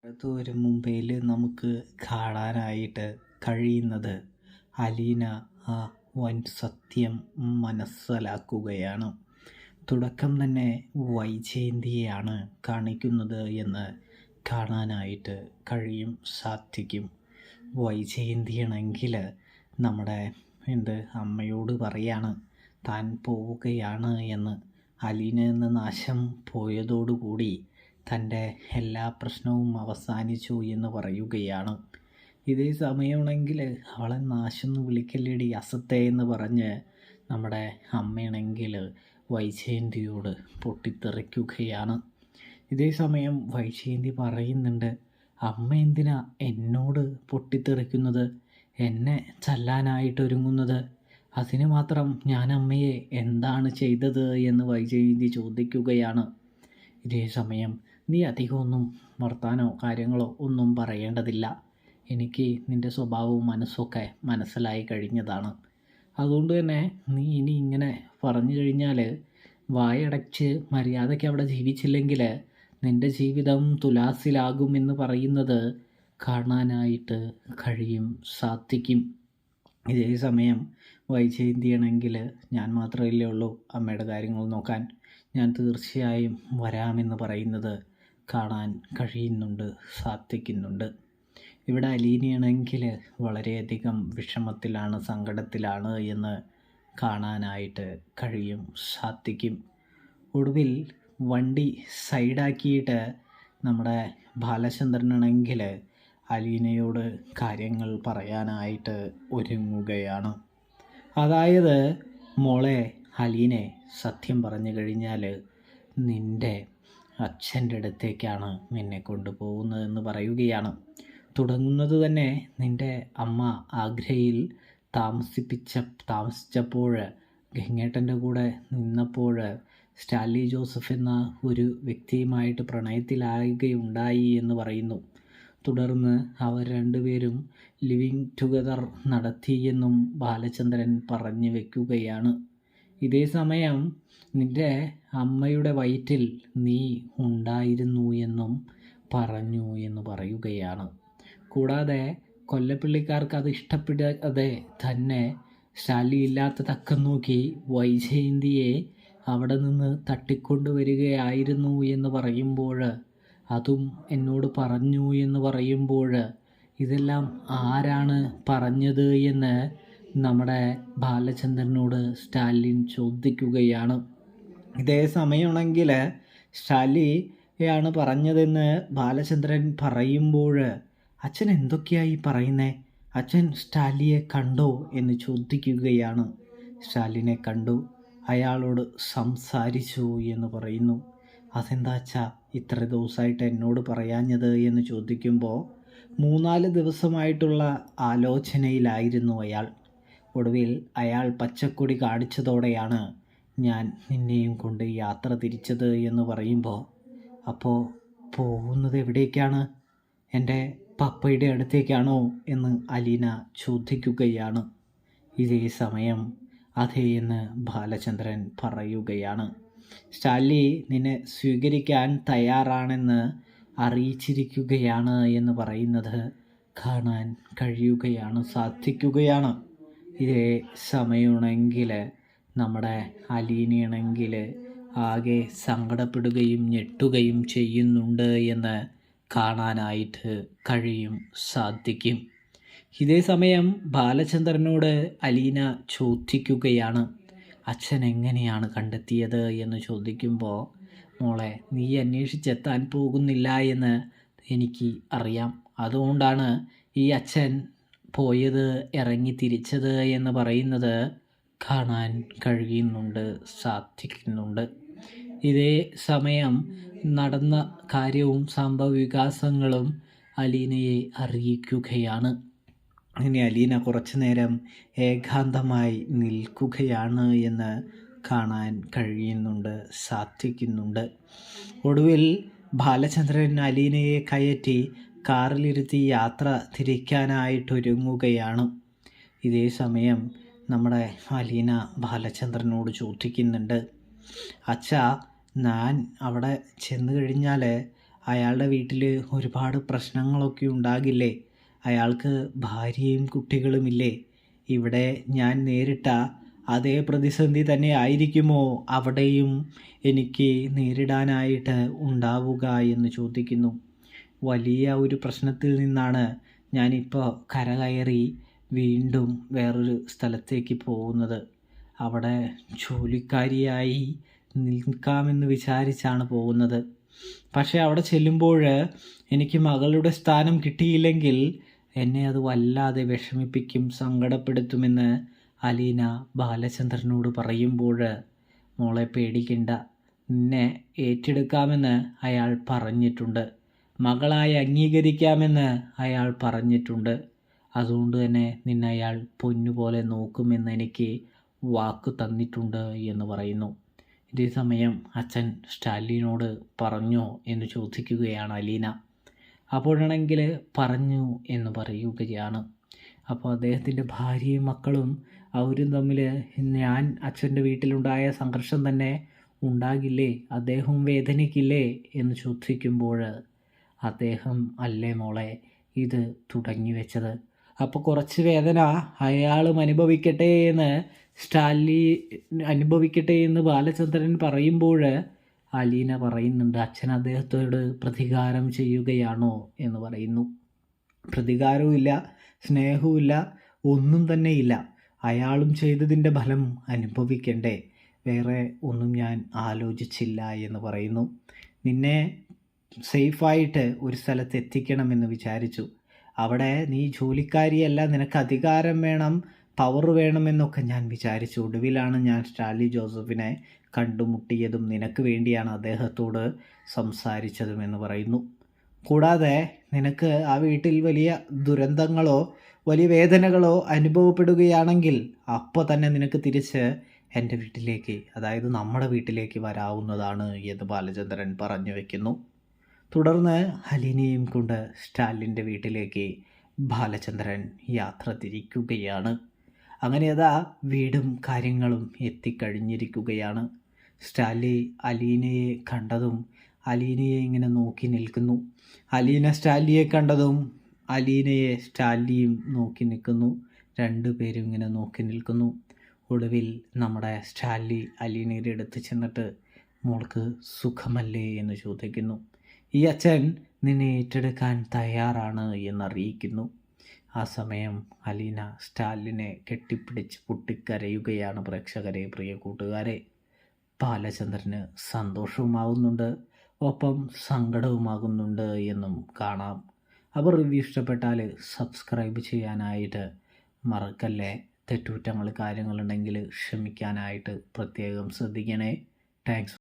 അടുത്തൊരു മുംബൈയിൽ നമുക്ക് കാണാനായിട്ട് കഴിയുന്നത് അലീന ആ വൻ സത്യം മനസ്സിലാക്കുകയാണ്. തുടക്കം തന്നെ വൈജയന്തിയെയാണ് കാണിക്കുന്നത് എന്ന് കാണാനായിട്ട് സാധിക്കും. വൈജയന്തിയാണെങ്കിൽ നമ്മുടെ അമ്മയോട് പറയാണ് താൻ പോവുകയാണ് എന്ന്. അലീന എന്ന നാശം പോയതോടുകൂടി തൻ്റെ എല്ലാ പ്രശ്നവും അവസാനിച്ചു എന്ന് പറയുകയാണ്. ഇതേ സമയമാണെങ്കിൽ അവളെ നാശമൊന്നും വിളിക്കല്ലേടി അസത്തെ എന്ന് പറഞ്ഞ് നമ്മുടെ അമ്മയാണെങ്കിൽ വൈജയന്തിയോട് പൊട്ടിത്തെറിക്കുകയാണ്. ഇതേ സമയം വൈജയന്തി പറയുന്നുണ്ട്, അമ്മ എന്തിനാ എന്നോട് പൊട്ടിത്തെറിക്കുന്നത്, എന്നെ ചല്ലാനായിട്ടൊരുങ്ങുന്നത്, അതിന് മാത്രം ഞാൻ അമ്മയെ എന്താണ് ചെയ്തത് എന്ന് വൈജയന്തി ചോദിക്കുകയാണ്. ഇതേ സമയം നീ അധികമൊന്നും വർത്താനോ കാര്യങ്ങളോ ഒന്നും പറയേണ്ടതില്ല, എനിക്ക് നിൻ്റെ സ്വഭാവവും മനസ്സൊക്കെ മനസ്സിലായി കഴിഞ്ഞതാണ്. അതുകൊണ്ട് തന്നെ നീ ഇനി ഇങ്ങനെ പറഞ്ഞു കഴിഞ്ഞാൽ വായടച്ച് മര്യാദയ്ക്ക് അവിടെ ജീവിച്ചില്ലെങ്കിൽ നിൻ്റെ ജീവിതം തുലാസിലാകുമെന്ന് പറയുന്നത് കാണാനായിട്ട് സാധിക്കും. ഇതേ സമയം വൈജയന്തിയാണെങ്കിൽ ഞാൻ മാത്രമല്ലേ ഉള്ളൂ അമ്മയുടെ കാര്യങ്ങൾ നോക്കാൻ, ഞാൻ തീർച്ചയായും വരാമെന്ന് പറയുന്നത് കാണാൻ സാധിക്കുന്നുണ്ട്. ഇവിടെ അലീനയാണെങ്കിൽ വളരെയധികം വിഷമത്തിലാണ്, സങ്കടത്തിലാണ് എന്ന് കാണാനായിട്ട് സാധിക്കും. ഒടുവിൽ വണ്ടി സൈഡാക്കിയിട്ട് നമ്മുടെ ബാലചന്ദ്രനാണെങ്കിൽ അലീനയോട് കാര്യങ്ങൾ പറയാനായിട്ട് ഒരുങ്ങുകയാണ്. അതായത്, മോളെ അലീനെ, സത്യം പറഞ്ഞു കഴിഞ്ഞാൽ നിൻ്റെ അച്ഛൻ്റെ അടുത്തേക്കാണ് നിന്നെ കൊണ്ടുപോകുന്നതെന്ന് പറയുകയാണ്. തുടങ്ങുന്നത് തന്നെ നിൻ്റെ അമ്മ ആഗ്രയിൽ താമസിച്ചപ്പോൾ ഗംഗേട്ടൻ്റെ കൂടെ നിന്നപ്പോൾ സ്റ്റാൻലി ജോസഫ് എന്ന ഒരു വ്യക്തിയുമായിട്ട് പ്രണയത്തിലാകുകയുണ്ടായി എന്ന് പറയുന്നു. തുടർന്ന് അവർ രണ്ടുപേരും ലിവിങ് ടുഗദർ നടത്തിയെന്നും ബാലചന്ദ്രൻ പറഞ്ഞു വെക്കുകയാണ്. ഇതേ സമയം നിൻ്റെ അമ്മയുടെ വയറ്റിൽ നീ ഉണ്ടായിരുന്നു എന്നും പറഞ്ഞു എന്ന് പറയുകയാണ്. കൂടാതെ കൊല്ലപ്പള്ളിക്കാർക്ക് അത് ഇഷ്ടപ്പെടാതെ തന്നെ സ്റ്റാലി ഇല്ലാത്ത തക്കം നോക്കി വൈജയന്തിയെ അവിടെ നിന്ന് തട്ടിക്കൊണ്ടുവരികയായിരുന്നു എന്ന് പറയുമ്പോൾ, അതും എന്നോട് പറഞ്ഞു എന്ന് പറയുമ്പോൾ, ഇതെല്ലാം ആരാണ് പറഞ്ഞത് എന്ന് നമ്മുടെ ബാലചന്ദ്രനോട് സ്റ്റാലിൻ ചോദിക്കുകയാണ്. ഇതേ സമയമാണെങ്കിൽ സ്റ്റാലിയാണ് പറഞ്ഞതെന്ന് ബാലചന്ദ്രൻ പറയുമ്പോൾ, അച്ഛൻ എന്തൊക്കെയായി പറയുന്നേ, അച്ഛൻ സ്റ്റാലിയെ കണ്ടോ എന്ന് ചോദിക്കുകയാണ്. സ്റ്റാലിനെ കണ്ടു, അയാളോട് സംസാരിച്ചു എന്ന് പറയുന്നു. അതെന്താ അച്ഛാ ഇത്ര ദിവസമായിട്ട് എന്നോട് പറയാഞ്ഞത് എന്ന് ചോദിക്കുമ്പോൾ, 3-4 ദിവസമായിട്ടുള്ള ആലോചനയിലായിരുന്നു അയാൾ. ഒടുവിൽ അയാൾ പച്ചക്കൊടി കാണിച്ചതോടെയാണ് ഞാൻ നിന്നെയും കൊണ്ട് യാത്ര തിരിച്ചത് എന്ന് പറയുമ്പോൾ, അപ്പോൾ പോകുന്നത് എവിടേക്കാണ്, എൻ്റെ പപ്പയുടെ അടുത്തേക്കാണോ എന്ന് അലീന ചോദിക്കുകയാണ്. ഇതേ സമയം അതേ എന്ന് ബാലചന്ദ്രൻ പറയുകയാണ്. സ്റ്റാൻലി നിന്നെ സ്വീകരിക്കാൻ തയ്യാറാണെന്ന് അറിയിച്ചിരിക്കുകയാണ് എന്ന് പറയുന്നത് കാണാൻ സാധിക്കുകയാണ്. ഇതേ സമയമാണെങ്കിൽ നമ്മുടെ അലീനയാണെങ്കിൽ ആകെ സങ്കടപ്പെടുകയും ഞെട്ടുകയും ചെയ്യുന്നുണ്ട് എന്ന് കാണാനായിട്ട് സാധിക്കും. ഇതേ സമയം ബാലചന്ദ്രനോട് അലീന ചോദിക്കുകയാണ്, അച്ഛൻ എങ്ങനെയാണ് കണ്ടെത്തിയത് എന്ന് ചോദിക്കുമ്പോൾ, മോളെ നീ അന്വേഷിച്ചെത്താൻ പോകുന്നില്ല എന്ന് എനിക്ക് അറിയാം, അതുകൊണ്ടാണ് ഈ അച്ഛൻ പോയത്, ഇറങ്ങി തിരിച്ചത് എന്ന് പറയുന്നത് കാണാൻ സാധിക്കുന്നുണ്ട്. ഇതേ സമയം നടന്ന കാര്യവും സംഭവ വികാസങ്ങളും അലീനയെ അറിയിക്കുകയാണ്. ഇനി അലീന കുറച്ചു നേരം ഏകാന്തമായി നിൽക്കുകയാണ് എന്ന് കാണാൻ സാധിക്കുന്നുണ്ട്. ഒടുവിൽ ബാലചന്ദ്രൻ അലീനയെ കയറ്റി കാറിലിരുത്തി യാത്ര തിരിക്കാനായിട്ടൊരുങ്ങുകയാണ്. ഇതേ സമയം നമ്മുടെ അലീന ബാലചന്ദ്രനോട് ചോദിക്കുന്നുണ്ട്, അച്ഛാ ഞാൻ അവിടെ ചെന്ന് കഴിഞ്ഞാൽ അയാളുടെ വീട്ടിൽ ഒരുപാട് പ്രശ്നങ്ങളൊക്കെ ഉണ്ടാകില്ലേ? അയാൾക്ക് ഭാര്യയും കുട്ടികളുമില്ലേ? ഇവിടെ ഞാൻ നേരിട്ട അതേ പ്രതിസന്ധി തന്നെ ആയിരിക്കുമോ അവിടെയും എനിക്ക് നേരിടാനായിട്ട് ഉണ്ടാവുക എന്ന് ചോദിക്കുന്നു. വലിയ ഒരു പ്രശ്നത്തിൽ നിന്നാണ് ഞാനിപ്പോൾ കരകയറി വീണ്ടും വേറൊരു സ്ഥലത്തേക്ക് പോകുന്നത്. അവിടെ ജോലിക്കാരിയായി നിൽക്കാമെന്ന് വിചാരിച്ചാണ് പോകുന്നത്. പക്ഷേ അവിടെ ചെല്ലുമ്പോൾ എനിക്ക് മകളുടെ സ്ഥാനം കിട്ടിയില്ലെങ്കിൽ എന്നെ അത് വല്ലാതെ വിഷമിപ്പിക്കും, സങ്കടപ്പെടുത്തുമെന്ന് അലീന ബാലചന്ദ്രനോട് പറയുമ്പോൾ, മോളെ പേടിക്കണ്ട, നിന്നെ ഏറ്റെടുക്കാമെന്ന് അയാൾ പറഞ്ഞിട്ടുണ്ട്, മകളായി അംഗീകരിക്കാമെന്ന് അയാൾ പറഞ്ഞിട്ടുണ്ട്. അതുകൊണ്ട് തന്നെ നിന്നെ അയാൾ പൊന്നുപോലെ നോക്കുമെന്ന് എനിക്ക് വാക്ക് തന്നിട്ടുണ്ട് എന്ന് പറയുന്നു. ഇതേ സമയം അച്ഛൻ സ്റ്റാലിനോട് പറഞ്ഞോ എന്ന് ചോദിക്കുകയാണ് അലീന. അപ്പോഴാണെങ്കിൽ പറഞ്ഞു എന്ന് പറയുകയാണ്. അപ്പോൾ അദ്ദേഹത്തിൻ്റെ ഭാര്യയും മക്കളും അവരും തമ്മിൽ ഞാൻ അച്ഛൻ്റെ വീട്ടിലുണ്ടായ സംഘർഷം തന്നെ ഉണ്ടാകില്ലേ, അദ്ദേഹം വേദനിക്കില്ലേ എന്ന് ചോദിക്കുമ്പോൾ, അദ്ദേഹം അല്ലേ മോളെ ഇത് തുടങ്ങി വെച്ചത്, അപ്പോൾ കുറച്ച് വേദന അയാളും അനുഭവിക്കട്ടെ എന്ന് ബാലചന്ദ്രൻ പറയുമ്പോൾ അലീന പറയുന്നുണ്ട്, അച്ഛൻ അദ്ദേഹത്തോട് പ്രതികാരം ചെയ്യുകയാണോ എന്ന് പറയുന്നു. പ്രതികാരവുമില്ല, സ്നേഹവുമില്ല, ഒന്നും തന്നെയില്ല. അയാളും ചെയ്തതിൻ്റെ ഫലം അനുഭവിക്കണ്ടേ, വേറെ ഒന്നും ഞാൻ ആലോചിച്ചില്ല എന്ന് പറയുന്നു. നിന്നെ സേഫായിട്ട് ഒരു സ്ഥലത്ത് എത്തിക്കണമെന്ന് വിചാരിച്ചു. അവിടെ നീ ജോലിക്കാരിയല്ല, നിനക്ക് അധികാരം വേണം, പവർ വേണമെന്നൊക്കെ ഞാൻ വിചാരിച്ചു. ഒടുവിലാണ് ഞാൻ സ്റ്റാൻലി ജോസഫിനെ കണ്ടുമുട്ടിയതും നിനക്ക് വേണ്ടിയാണ് അദ്ദേഹത്തോട് സംസാരിച്ചതും എന്ന് പറയുന്നു. കൂടാതെ നിനക്ക് ആ വീട്ടിൽ വലിയ ദുരന്തങ്ങളോ വലിയ വേദനകളോ അനുഭവപ്പെടുകയാണെങ്കിൽ അപ്പോൾ തന്നെ നിനക്ക് തിരിച്ച് എൻ്റെ വീട്ടിലേക്ക്, അതായത് നമ്മുടെ വീട്ടിലേക്ക് വരാവുന്നതാണ് എന്ന് ബാലചന്ദ്രൻ പറഞ്ഞു വയ്ക്കുന്നു. തുടർന്ന് അലീനയും കൊണ്ട് സ്റ്റാലിൻ്റെ വീട്ടിലേക്ക് ബാലചന്ദ്രൻ യാത്ര തിരിക്കുകയാണ്. അങ്ങനെ അതാ വീടും കാര്യങ്ങളും എത്തിക്കഴിഞ്ഞിരിക്കുകയാണ്. സ്റ്റാലി അലീനയെ കണ്ടതും അലീനയെ ഇങ്ങനെ നോക്കി നിൽക്കുന്നു. അലീന സ്റ്റാലിയെ കണ്ടതും അലീനയെ സ്റ്റാലിയും നോക്കി നിൽക്കുന്നു. രണ്ടുപേരും ഇങ്ങനെ നോക്കി നിൽക്കുന്നു. ഒടുവിൽ നമ്മുടെ സ്റ്റാലി അലീനയുടെ അടുത്ത് ചെന്നിട്ട്, മോൾക്ക് സുഖമല്ലേ എന്ന് ചോദിക്കുന്നു. ഈ അച്ഛൻ നിന്നെ ഏറ്റെടുക്കാൻ തയ്യാറാണ് എന്നറിയിക്കുന്നു. ആ സമയം അലീന സ്റ്റാലിനെ കെട്ടിപ്പിടിച്ച് പൊട്ടിക്കരയുകയാണ്. പ്രേക്ഷകരെ, പ്രിയ കൂട്ടുകാരെ, ബാലചന്ദ്രന് സന്തോഷവുമാകുന്നുണ്ട്, ഒപ്പം സങ്കടവുമാകുന്നുണ്ട് എന്നും കാണാം. അപ്പോൾ റിവ്യൂ ഇഷ്ടപ്പെട്ടാൽ സബ്സ്ക്രൈബ് ചെയ്യാനായിട്ട് മറക്കല്ലേ. തെറ്റുകുറ്റങ്ങൾ കാര്യങ്ങളുണ്ടെങ്കിൽ ക്ഷമിക്കാനായിട്ട് പ്രത്യേകം ശ്രദ്ധിക്കണേ. താങ്ക്സ്.